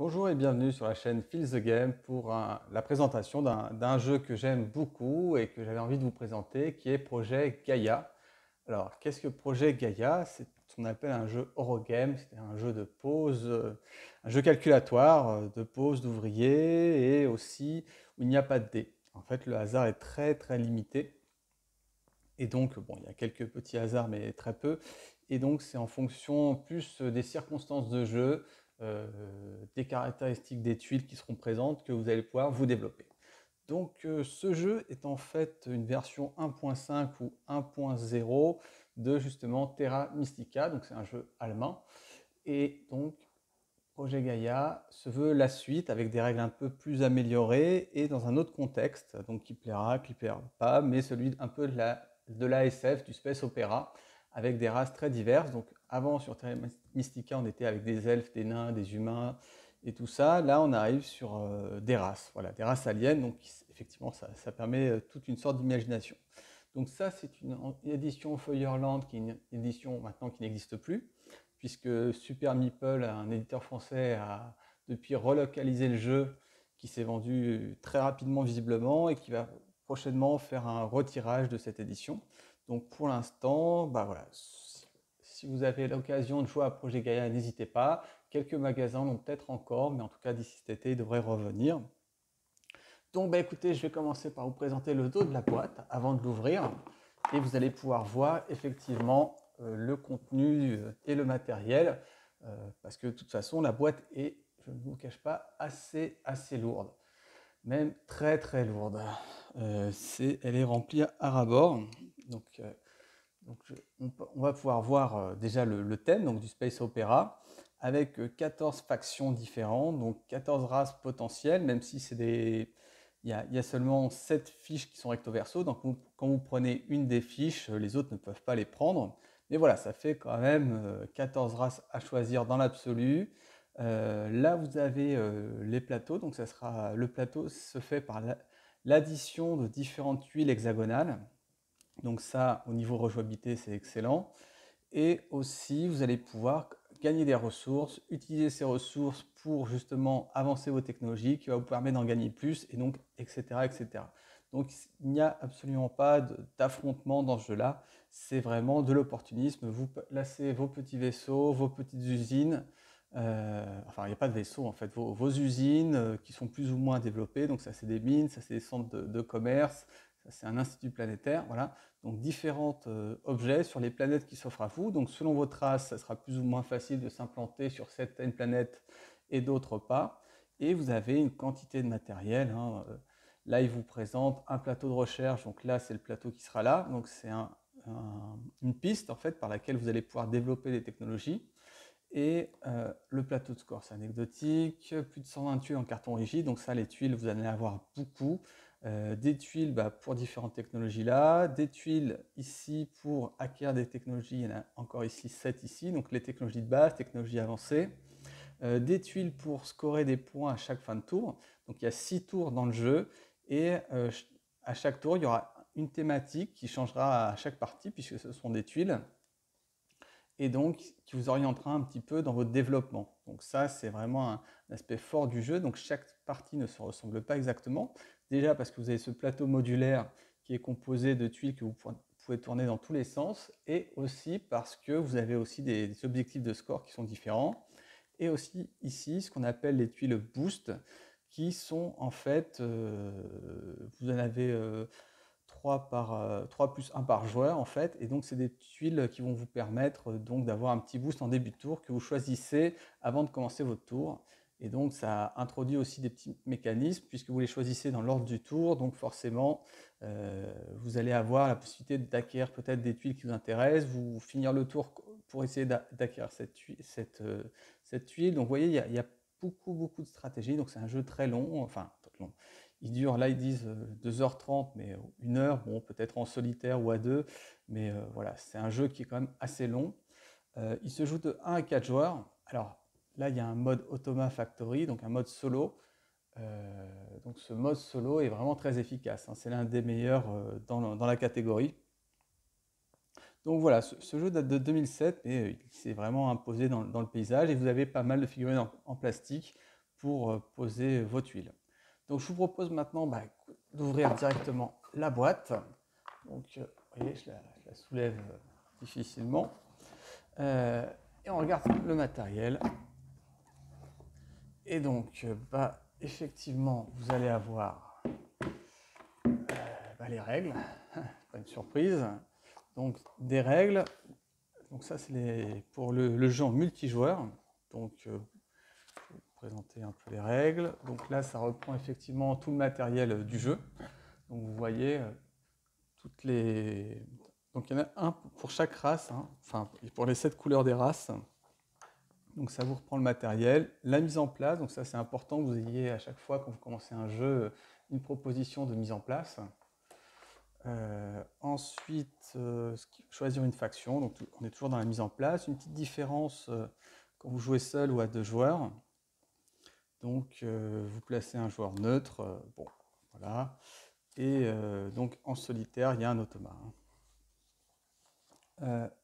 Bonjour et bienvenue sur la chaîne Feel the Game pour la présentation d'un jeu que j'aime beaucoup et que j'avais envie de vous présenter, qui est Projet Gaïa. Alors, qu'est-ce que Projet Gaïa? C'est ce qu'on appelle un jeu Eurogame, c'est un jeu de pause, un jeu calculatoire de pause d'ouvriers et aussi où il n'y a pas de dés. En fait, le hasard est très très limité et donc, bon, il y a quelques petits hasards mais très peu. Et donc, c'est en fonction plus des circonstances de jeu, euh, des caractéristiques des tuiles qui seront présentes que vous allez pouvoir vous développer. Donc ce jeu est en fait une version 1.5 ou 1.0 de justement Terra Mystica, donc c'est un jeu allemand. Et donc Projet Gaïa se veut la suite avec des règles un peu plus améliorées et dans un autre contexte, donc qui plaira pas, mais celui un peu de l'ASF, du Space Opera, avec des races très diverses. Donc avant sur Terra Mystica, on était avec des elfes, des nains, des humains et tout ça. Là, on arrive sur des races, voilà, des races aliens. Donc effectivement, ça permet toute une sorte d'imagination. Donc ça, c'est une édition Feuerland, qui est une édition maintenant qui n'existe plus, puisque Super Meeple, un éditeur français, a depuis relocalisé le jeu, qui s'est vendu très rapidement visiblement et qui va prochainement faire un retirage de cette édition. Donc pour l'instant, bah voilà, si vous avez l'occasion de jouer à Projet Gaïa, n'hésitez pas. Quelques magasins l'ont peut-être encore, mais en tout cas d'ici cet été, il devrait revenir. Donc bah écoutez, je vais commencer par vous présenter le dos de la boîte avant de l'ouvrir et vous allez pouvoir voir effectivement le contenu et le matériel parce que de toute façon la boîte est, je ne vous cache pas, assez lourde, même très très lourde. Elle est remplie à ras-bord. Donc, on va pouvoir voir déjà le thème donc, du Space Opera avec 14 factions différentes, donc 14 races potentielles, même si c'est des, il y a seulement 7 fiches qui sont recto verso, donc quand vous prenez une des fiches, les autres ne peuvent pas les prendre. Mais voilà, ça fait quand même 14 races à choisir dans l'absolu. Là, vous avez les plateaux, donc le plateau se fait par l'addition de différentes tuiles hexagonales. Donc ça, au niveau rejouabilité, c'est excellent. Et aussi, vous allez pouvoir gagner des ressources, utiliser ces ressources pour justement avancer vos technologies, qui va vous permettre d'en gagner plus, et donc, etc., etc. Donc, il n'y a absolument pas d'affrontement dans ce jeu-là. C'est vraiment de l'opportunisme. Vous placez vos petits vaisseaux, vos petites usines. Enfin, il n'y a pas de vaisseaux en fait. Vos usines qui sont plus ou moins développées. Donc, ça, c'est des mines, ça, c'est des centres de commerce, ça, c'est un institut planétaire. Voilà. Donc différents objets sur les planètes qui s'offrent à vous. Donc selon votre race, ça sera plus ou moins facile de s'implanter sur certaines planètes et d'autres pas. Et vous avez une quantité de matériel. Hein. Là, il vous présente un plateau de recherche. Donc là, c'est le plateau qui sera là. Donc c'est une piste en fait par laquelle vous allez pouvoir développer des technologies. Et le plateau de score, c'est anecdotique. Plus de 120 tuiles en carton rigide. Donc ça, les tuiles, vous allez avoir beaucoup. Des tuiles pour différentes technologies là, des tuiles ici pour acquérir des technologies, il y en a encore ici 7 ici, donc les technologies de base, technologies avancées, des tuiles pour scorer des points à chaque fin de tour, donc il y a 6 tours dans le jeu, et à chaque tour il y aura une thématique qui changera à chaque partie, puisque ce sont des tuiles, et donc qui vous orientera un petit peu dans votre développement. Donc ça, c'est vraiment un aspect fort du jeu. Donc chaque partie ne se ressemble pas exactement. Déjà parce que vous avez ce plateau modulaire qui est composé de tuiles que vous pouvez tourner dans tous les sens, et aussi parce que vous avez aussi des objectifs de score qui sont différents. Et aussi ici, ce qu'on appelle les tuiles boost, qui sont en fait, vous en avez 3 plus 1 par joueur en fait, et donc c'est des tuiles qui vont vous permettre donc d'avoir un petit boost en début de tour que vous choisissez avant de commencer votre tour. Et donc ça introduit aussi des petits mécanismes puisque vous les choisissez dans l'ordre du tour, donc forcément vous allez avoir la possibilité d'acquérir peut-être des tuiles qui vous intéressent, vous finir le tour pour essayer d'acquérir cette tuile. Donc vous voyez, il y a beaucoup de stratégies, donc c'est un jeu très long, enfin long. Il dure, là ils disent 2h30, mais 1 heure, bon peut-être en solitaire ou à deux, mais voilà, c'est un jeu qui est quand même assez long. Il se joue de 1 à 4 joueurs. Alors là, il y a un mode Automa Factory, donc un mode solo. Donc ce mode solo est vraiment très efficace, hein. C'est l'un des meilleurs dans la catégorie. Donc voilà, ce jeu date de 2007, mais il s'est vraiment imposé dans le paysage, et vous avez pas mal de figurines en plastique pour poser vos tuiles. Donc je vous propose maintenant d'ouvrir directement la boîte. Donc vous voyez, je la soulève difficilement. Et on regarde le matériel. Et donc, effectivement, vous allez avoir les règles. Pas une surprise. Donc, des règles. Donc ça, c'est pour le jeu en multijoueur. Donc, je vais vous présenter un peu les règles. Donc là, ça reprend effectivement tout le matériel du jeu. Donc vous voyez toutes les... Donc il y en a un pour chaque race, hein, enfin pour les 7 couleurs des races. Donc ça vous reprend le matériel, la mise en place, donc ça c'est important que vous ayez à chaque fois quand vous commencez un jeu une proposition de mise en place. Ensuite, choisir une faction, donc on est toujours dans la mise en place. Une petite différence quand vous jouez seul ou à 2 joueurs. Donc vous placez un joueur neutre, bon voilà. Et donc en solitaire, il y a un automat.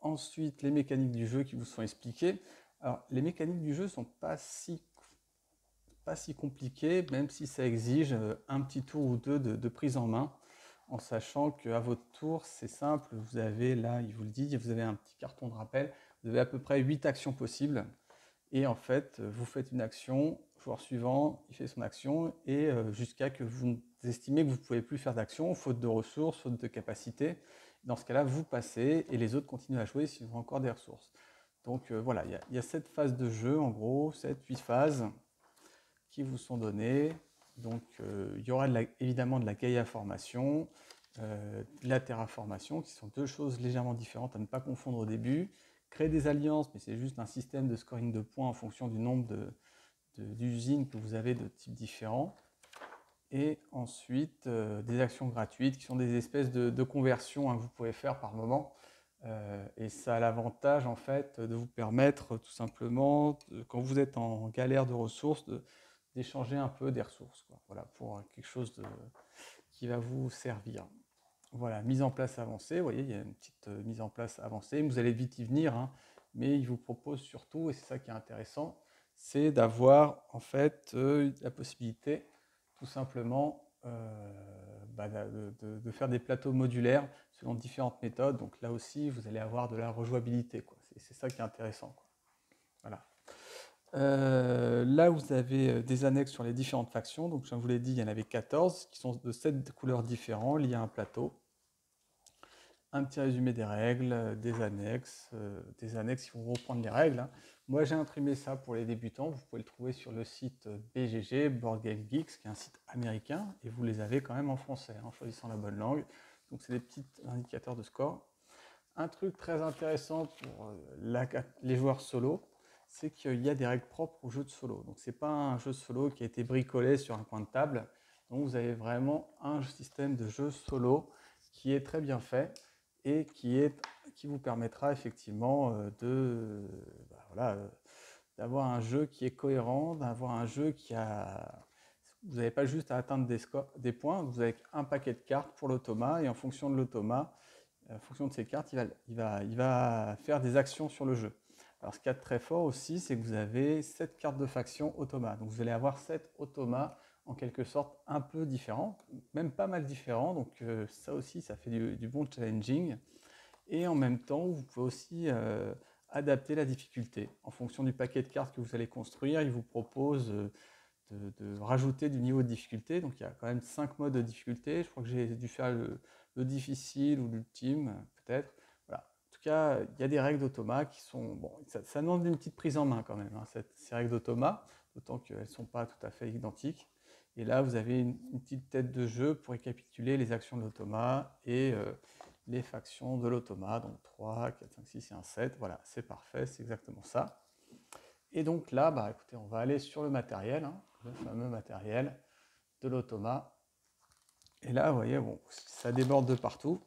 Ensuite, les mécaniques du jeu qui vous sont expliquées. Alors, les mécaniques du jeu ne sont pas si compliquées, même si ça exige un petit tour ou deux de prise en main, en sachant qu'à votre tour, c'est simple, vous avez là, il vous le dit, vous avez un petit carton de rappel, vous avez à peu près 8 actions possibles, et en fait, vous faites une action, joueur suivant, il fait son action, et jusqu'à que vous estimez que vous ne pouvez plus faire d'action, faute de ressources, faute de capacité. Dans ce cas-là, vous passez, et les autres continuent à jouer s'ils ont encore des ressources. Donc voilà, il y a 7 phases de jeu, en gros, 7-8 phases qui vous sont données. Donc il y aura évidemment de la Gaia formation, de la terraformation, qui sont deux choses légèrement différentes à ne pas confondre au début. Créer des alliances, mais c'est juste un système de scoring de points en fonction du nombre d'usines que vous avez de types différents. Et ensuite, des actions gratuites qui sont des espèces de conversions que vous pouvez faire par moment. Et ça a l'avantage en fait de vous permettre tout simplement, quand vous êtes en galère de ressources, d'échanger un peu des ressources, quoi. Voilà, pour quelque chose qui va vous servir. Voilà, mise en place avancée, vous voyez, il y a une petite mise en place avancée, vous allez vite y venir, hein, mais il vous propose surtout, et c'est ça qui est intéressant, c'est d'avoir en fait la possibilité tout simplement de faire des plateaux modulaires selon différentes méthodes. Donc là aussi, vous allez avoir de la rejouabilité, quoi. C'est ça qui est intéressant, quoi. Voilà. Là, vous avez des annexes sur les différentes factions. Donc, je vous l'ai dit, il y en avait 14 qui sont de 7 couleurs différentes liées à un plateau. Un petit résumé des règles, des annexes qui vont reprendre les règles, hein. Moi, j'ai imprimé ça pour les débutants. Vous pouvez le trouver sur le site BGG, Board Game Geeks, qui est un site américain, et vous les avez quand même en français, en choisissant la bonne langue. Donc, c'est des petits indicateurs de score. Un truc très intéressant pour les joueurs solo, c'est qu'il y a des règles propres au jeu de solo. Donc, ce n'est pas un jeu solo qui a été bricolé sur un coin de table. Donc, vous avez vraiment un système de jeu solo qui est très bien fait et qui vous permettra effectivement d'avoir un jeu qui est cohérent, d'avoir un jeu qui a... Vous n'avez pas juste à atteindre des points, vous avez un paquet de cartes pour l'automa, et en fonction de l'automa, en fonction de ces cartes, il va faire des actions sur le jeu. Alors ce qu'il y a de très fort aussi, c'est que vous avez 7 cartes de faction automa. Donc vous allez avoir 7 automas en quelque sorte un peu différents, même pas mal différents. Donc ça aussi, ça fait du bon challenging. Et en même temps, vous pouvez aussi adapter la difficulté. En fonction du paquet de cartes que vous allez construire, il vous propose de rajouter du niveau de difficulté. Donc il y a quand même 5 modes de difficulté. Je crois que j'ai dû faire le difficile ou l'ultime, peut-être. Voilà. En tout cas, il y a des règles d'automa qui sont... Bon, ça demande une petite prise en main quand même, hein, ces règles d'automa, d'autant qu'elles ne sont pas tout à fait identiques. Et là, vous avez une petite tête de jeu pour récapituler les actions de l'automa et les factions de l'automa. Donc 3, 4, 5, 6 et un 7. Voilà, c'est parfait, c'est exactement ça. Et donc là, écoutez, on va aller sur le matériel, hein, le fameux matériel de l'automa. Et là, vous voyez, bon, ça déborde de partout.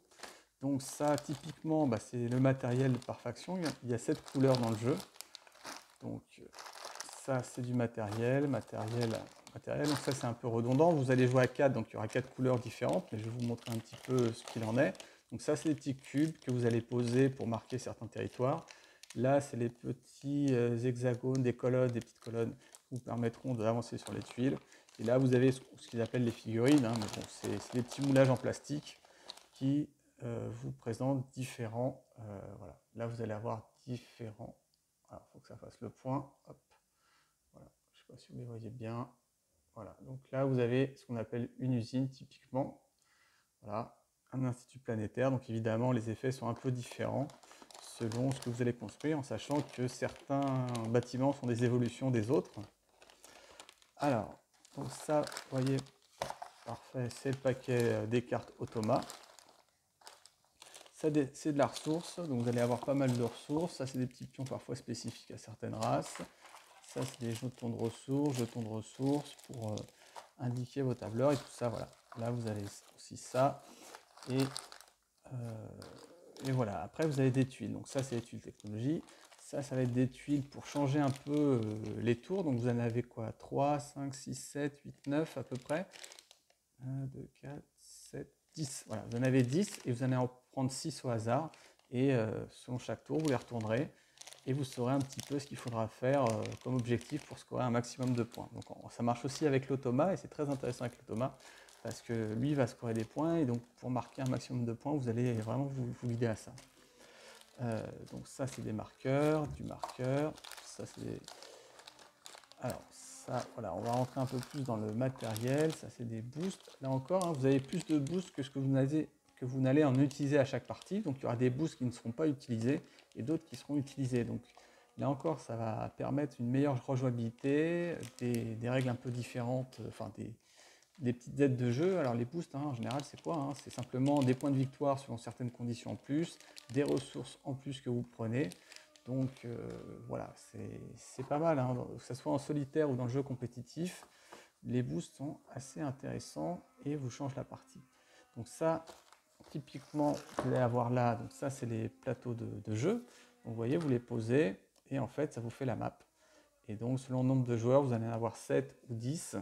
Donc ça, typiquement, c'est le matériel par faction. Il y a 7 couleurs dans le jeu. Donc ça, c'est du matériel. Donc ça, c'est un peu redondant. Vous allez jouer à 4, donc il y aura 4 couleurs différentes. Mais je vais vous montrer un petit peu ce qu'il en est. Donc ça, c'est des petits cubes que vous allez poser pour marquer certains territoires. Là, c'est les petits hexagones, des colonnes, des petites colonnes qui vous permettront d'avancer sur les tuiles. Et là, vous avez ce qu'ils appellent les figurines, hein, mais bon, c'est des petits moulages en plastique qui vous présentent différents. Voilà. Là, vous allez avoir différents. Alors, il faut que ça fasse le point. Hop. Voilà. Je ne sais pas si vous les voyez bien. Voilà. Donc là, vous avez ce qu'on appelle une usine typiquement. Voilà. Un institut planétaire. Donc évidemment, les effets sont un peu différents selon ce que vous allez construire, en sachant que certains bâtiments sont des évolutions des autres. Alors, donc ça, vous voyez, parfait, c'est le paquet des cartes Automa. C'est de la ressource, donc vous allez avoir pas mal de ressources. Ça, c'est des petits pions parfois spécifiques à certaines races. Ça, c'est des jetons de ressources pour indiquer vos tableurs et tout ça. Voilà. Là, vous avez aussi ça. Et voilà. Après, vous avez des tuiles. Donc ça, c'est les tuiles technologie. Ça va être des tuiles pour changer un peu les tours. Donc vous en avez quoi? 3, 5, 6, 7, 8, 9 à peu près. 1, 2, 4, 7, 10. Voilà, vous en avez 10 et vous allez en prendre 6 au hasard. Et selon chaque tour, vous les retournerez et vous saurez un petit peu ce qu'il faudra faire comme objectif pour scorer un maximum de points. Donc ça marche aussi avec l'automa et c'est très intéressant avec l'automa parce que lui va scorer des points et donc pour marquer un maximum de points, vous allez vraiment vous guider à ça. Donc ça c'est des marqueurs, du marqueur, ça c'est des... Alors ça, voilà, on va rentrer un peu plus dans le matériel, ça c'est des boosts. Là encore, hein, vous avez plus de boosts que ce que vous n'allez en utiliser à chaque partie. Donc il y aura des boosts qui ne seront pas utilisés et d'autres qui seront utilisés. Donc là encore, ça va permettre une meilleure rejouabilité, des règles un peu différentes, enfin des petites aides de jeu. Alors les boosts, hein, en général, c'est quoi, hein? C'est simplement des points de victoire selon certaines conditions en plus, des ressources en plus que vous prenez. Donc voilà, c'est pas mal, hein, que ce soit en solitaire ou dans le jeu compétitif. Les boosts sont assez intéressants et vous changent la partie. Donc ça, typiquement, vous allez avoir là, donc ça c'est les plateaux de jeu. Donc vous voyez, vous les posez et en fait ça vous fait la map. Et donc selon le nombre de joueurs, vous allez en avoir 7 ou 10.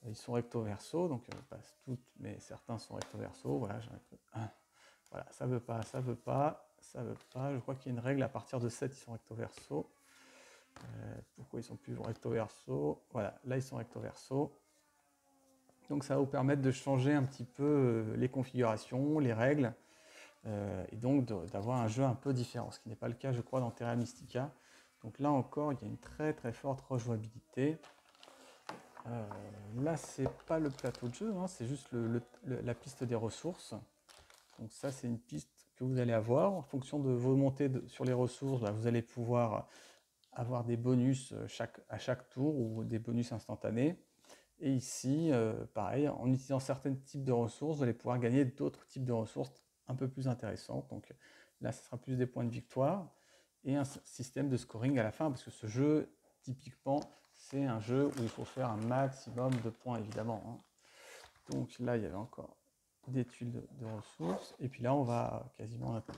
Ils sont recto verso, donc pas toutes, mais certains sont recto verso. Voilà, voilà, ça veut pas, ça veut pas, ça veut pas. Je crois qu'il y a une règle à partir de 7, ils sont recto verso. Pourquoi ils sont plus recto verso? Voilà, là ils sont recto verso. Donc ça va vous permettre de changer un petit peu les configurations, les règles, et donc d'avoir un jeu un peu différent, ce qui n'est pas le cas, je crois, dans Terra Mystica. Donc là encore, il y a une très très forte rejouabilité. Là, c'est pas le plateau de jeu, hein, c'est juste la piste des ressources. Donc ça, c'est une piste que vous allez avoir. En fonction de vos montées sur les ressources, bah, vous allez pouvoir avoir des bonus à chaque tour ou des bonus instantanés. Et ici, pareil, en utilisant certains types de ressources, vous allez pouvoir gagner d'autres types de ressources un peu plus intéressantes. Donc là, ce sera plus des points de victoire et un système de scoring à la fin, parce que ce jeu, typiquement, c'est un jeu où il faut faire un maximum de points, évidemment, hein. Donc là, il y avait encore des tuiles de ressources. Et puis là, on va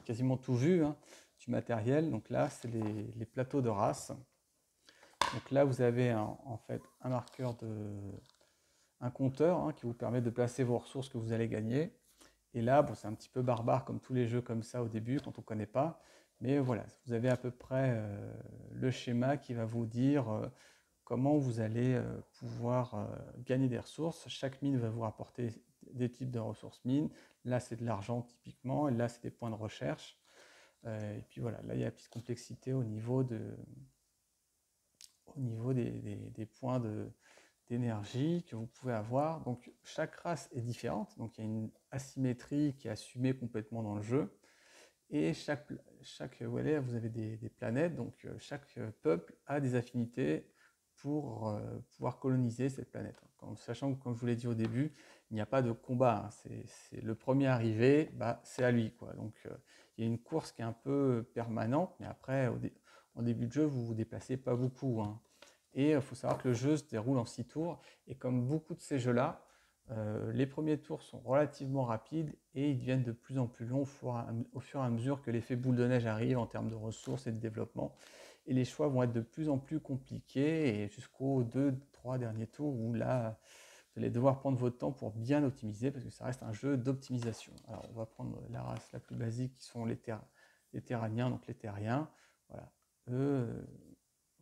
quasiment tout vu, hein, du matériel. Donc là, c'est les plateaux de race. Donc là, vous avez en fait un marqueur un compteur, hein, qui vous permet de placer vos ressources que vous allez gagner. Et là, bon, c'est un petit peu barbare comme tous les jeux comme ça au début quand on ne connaît pas. Mais voilà, vous avez à peu près le schéma qui va vous dire comment vous allez pouvoir gagner des ressources. Chaque mine va vous rapporter des types de ressources mines. Là, c'est de l'argent typiquement, et là, c'est des points de recherche. Et puis voilà, là, il y a une petite complexité au niveau des points d'énergie que vous pouvez avoir. Donc, chaque race est différente. Donc, il y a une asymétrie qui est assumée complètement dans le jeu. Et voilà, vous avez des planètes, donc chaque peuple a des affinités pour pouvoir coloniser cette planète. Sachant que, comme je vous l'ai dit au début, il n'y a pas de combat, hein. C'est le premier arrivé, bah, c'est à lui, quoi. Donc il y a une course qui est un peu permanente, mais après, en début de jeu, vous ne vous déplacez pas beaucoup, hein. Et il faut savoir que le jeu se déroule en 6 tours, et comme beaucoup de ces jeux-là, les premiers tours sont relativement rapides et ils deviennent de plus en plus longs au fur et à mesure que l'effet boule de neige arrive en termes de ressources et de développement. Et les choix vont être de plus en plus compliqués et jusqu'aux 2-3 derniers tours où là, vous allez devoir prendre votre temps pour bien optimiser parce que ça reste un jeu d'optimisation. Alors, on va prendre la race la plus basique qui sont les Terraniens, donc les Terriens. Voilà. eux,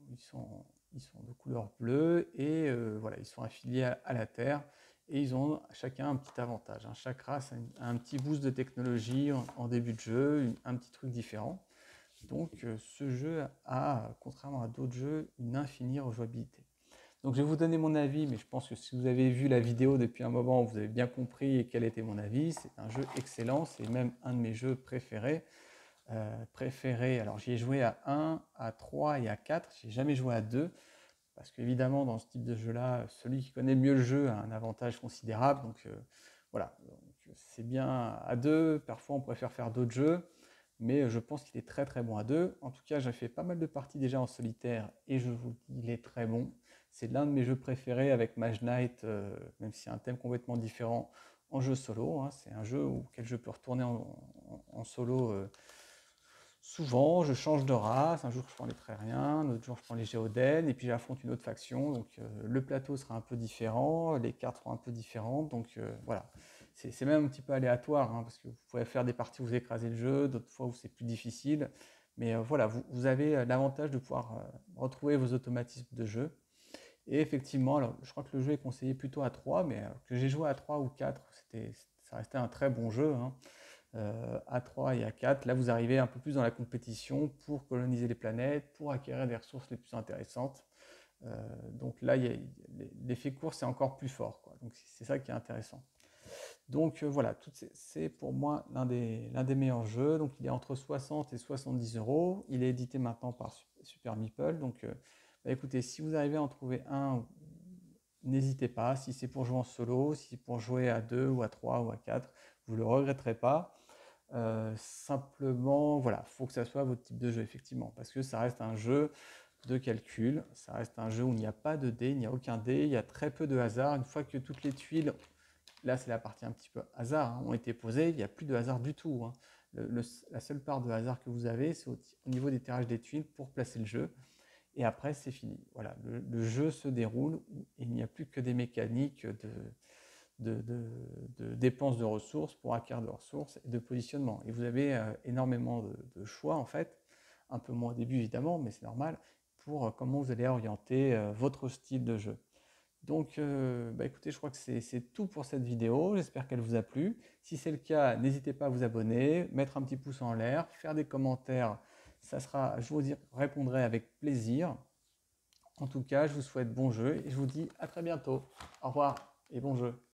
ils sont de couleur bleue et voilà, ils sont affiliés à la Terre et ils ont chacun un petit avantage, hein. Chaque race a un petit boost de technologie en début de jeu, un petit truc différent. Donc ce jeu a, contrairement à d'autres jeux, une infinie rejouabilité. Donc je vais vous donner mon avis, mais je pense que si vous avez vu la vidéo depuis un moment, vous avez bien compris quel était mon avis. C'est un jeu excellent, c'est même un de mes jeux préférés. Alors j'y ai joué à 1, à 3 et à 4, j'ai jamais joué à 2, parce qu'évidemment dans ce type de jeu-là, celui qui connaît mieux le jeu a un avantage considérable. Donc voilà, c'est bien à 2, parfois on préfère faire d'autres jeux, mais je pense qu'il est très très bon à 2. En tout cas, j'ai fait pas mal de parties déjà en solitaire et je vous dis, il est très bon. C'est l'un de mes jeux préférés avec Mage Knight, même si c'est un thème complètement différent en jeu solo, hein. C'est un jeu auquel je peux retourner en solo souvent. Je change de race, un jour je prends les Trériens, l'autre jour je prends les Géoden, et puis j'affronte une autre faction. Donc le plateau sera un peu différent, les cartes seront un peu différentes, donc voilà. C'est même un petit peu aléatoire, hein, parce que vous pouvez faire des parties où vous écrasez le jeu, d'autres fois où c'est plus difficile. Mais voilà, vous avez l'avantage de pouvoir retrouver vos automatismes de jeu. Et effectivement, alors, je crois que le jeu est conseillé plutôt à 3, mais que j'ai joué à 3 ou 4, ça restait un très bon jeu, hein. À 3 et à 4, là vous arrivez un peu plus dans la compétition pour coloniser les planètes, pour acquérir des ressources les plus intéressantes. Donc là, l'effet course est encore plus fort, quoi. Donc c'est ça qui est intéressant. Donc voilà, c'est pour moi l'un des meilleurs jeux. Donc il est entre 60 et 70 euros. Il est édité maintenant par Super Meeple. Donc bah, écoutez, si vous arrivez à en trouver un, n'hésitez pas. Si c'est pour jouer en solo, si c'est pour jouer à 2 ou à 3 ou à 4, vous ne le regretterez pas. Simplement, voilà, il faut que ça soit votre type de jeu, effectivement, parce que ça reste un jeu de calcul, ça reste un jeu où il n'y a pas de dés, il n'y a aucun dé, il y a très peu de hasard. Une fois que toutes les tuiles, là c'est la partie un petit peu hasard, hein, ont été posées, il n'y a plus de hasard du tout, hein. La seule part de hasard que vous avez, c'est au niveau des tirages des tuiles pour placer le jeu. Et après, c'est fini. Voilà, le jeu se déroule et il n'y a plus que des mécaniques de dépenses de ressources pour acquérir de ressources et de positionnement. Et vous avez énormément de choix, en fait, un peu moins au début évidemment, mais c'est normal, pour comment vous allez orienter votre style de jeu. Donc, bah écoutez, je crois que c'est tout pour cette vidéo. J'espère qu'elle vous a plu. Si c'est le cas, n'hésitez pas à vous abonner, mettre un petit pouce en l'air, faire des commentaires. Ça sera, je vous répondrai avec plaisir. En tout cas, je vous souhaite bon jeu et je vous dis à très bientôt. Au revoir et bon jeu.